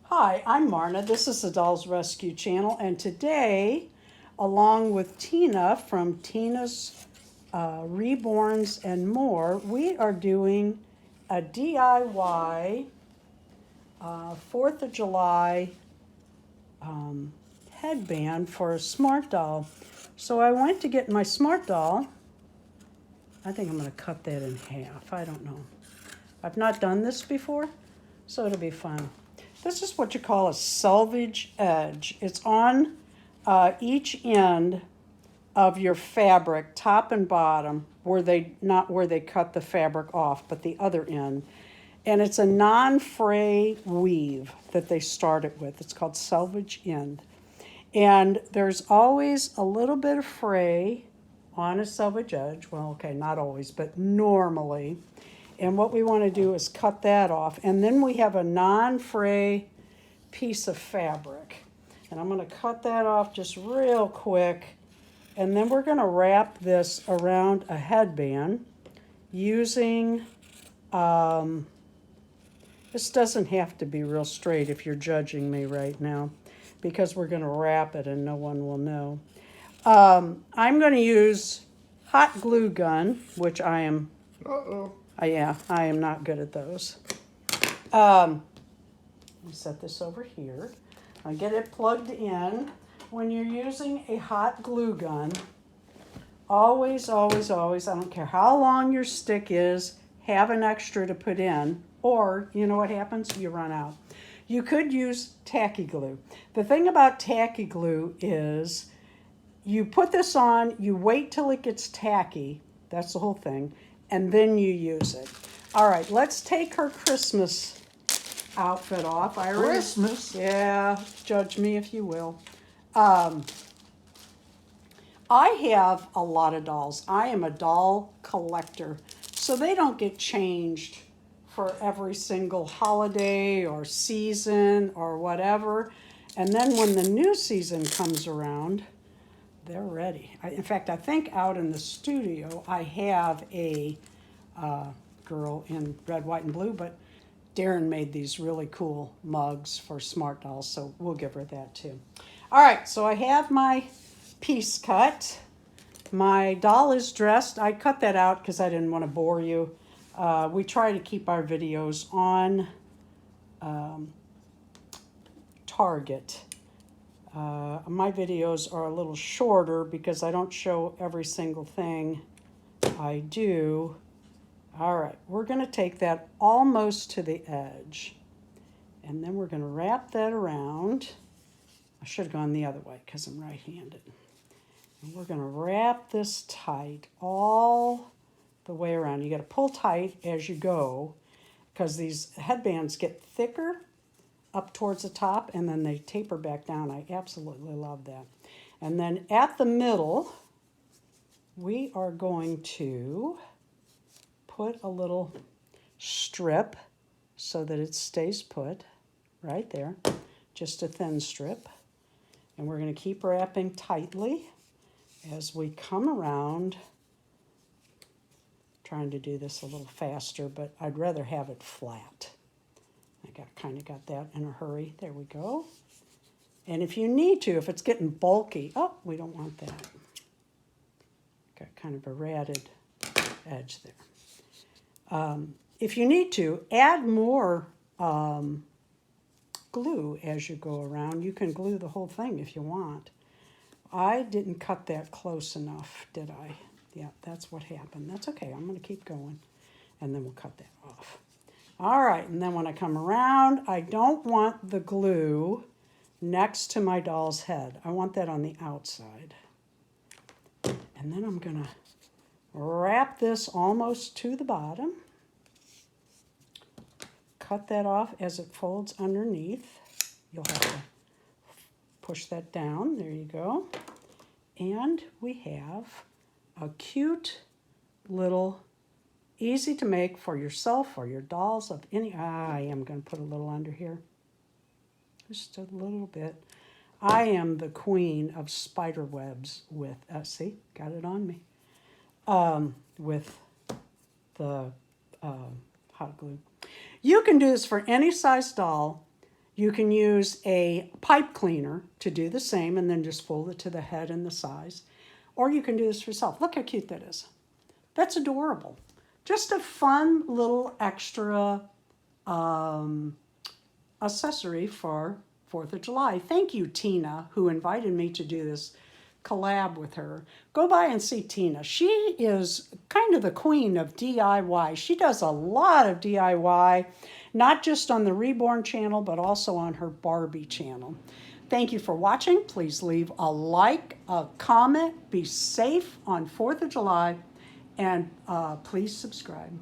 Hi, I'm Marna. This is the Dolls Rescue Channel, and today, along with Tina from Tina's Reborns and More, we are doing a DIY 4th of July headband for a Smart Doll. So I went to get my Smart Doll. I think I'm going to cut that in half. I don't know. I've not done this before, so it'll be fun. This is what you call a selvage edge. It's on each end of your fabric, top and bottom, not where they cut the fabric off, but the other end. And it's a non-fray weave that they start it with. It's called selvage end. And there's always a little bit of fray on a selvage edge. Well, okay, not always, but normally. And what we want to do is cut that off. And then we have a non-fray piece of fabric. And I'm going to cut that off just real quick. And then we're going to wrap this around a headband using, this doesn't have to be real straight if you're judging me right now, because we're going to wrap it and no one will know. I'm going to use hot glue gun, which I am... yeah, I am not good at those. Let me set this over here. I'll get it plugged in. When you're using a hot glue gun, always, always, always, I don't care how long your stick is, have an extra to put in, or you know what happens? You run out. You could use tacky glue. The thing about tacky glue is you put this on, you wait till it gets tacky, that's the whole thing, and then you use it. All right, let's take her Christmas outfit off. Christmas? Yeah, judge me if you will. I have a lot of dolls. I am a doll collector, so they don't get changed for every single holiday or season or whatever. And then when the new season comes around, they're ready. In fact, I think out in the studio, I have a girl in red, white, and blue, but Darren made these really cool mugs for Smart Dolls, so we'll give her that too. All right, so I have my piece cut. My doll is dressed. I cut that out because I didn't want to bore you. We try to keep our videos on target. My videos are a little shorter because I don't show every single thing I do. All right, we're going to take that almost to the edge. And then we're going to wrap that around. I should have gone the other way because I'm right-handed. And we're going to wrap this tight all the way around. You got to pull tight as you go because these headbands get thicker up towards the top and then they taper back down. I absolutely love that. And then at the middle, we are going to put a little strip so that it stays put right there, just a thin strip. And we're going to keep wrapping tightly as we come around. Trying to do this a little faster, but I'd rather have it flat. I kind of got that in a hurry. There we go. And if you need to, if it's getting bulky, oh, we don't want that. Got kind of a ratted edge there. If you need to, add more glue as you go around. You can glue the whole thing if you want. I didn't cut that close enough, did I? Yeah, that's what happened. That's okay. I'm going to keep going, and then we'll cut that off. All right, and then when I come around, I don't want the glue next to my doll's head. I want that on the outside. And then I'm going to wrap this almost to the bottom. Cut that off as it folds underneath. You'll have to push that down. There you go. And we have a cute little, easy to make for yourself or your dolls of any, I am going to put a little under here. Just a little bit. I am the queen of spider webs with, see, got it on me, with the hot glue. You can do this for any size doll. You can use a pipe cleaner to do the same and then just fold it to the head and the size. Or you can do this yourself. Look how cute that is. That's adorable. Just a fun little extra accessory for 4th of July. Thank you, Tina, who invited me to do this collab with her. Go by and see Tina. She is kind of the queen of DIY. She does a lot of DIY, not just on the Reborn channel, but also on her Barbie channel. Thank you for watching. Please leave a like, a comment. Be safe on 4th of July, and please subscribe.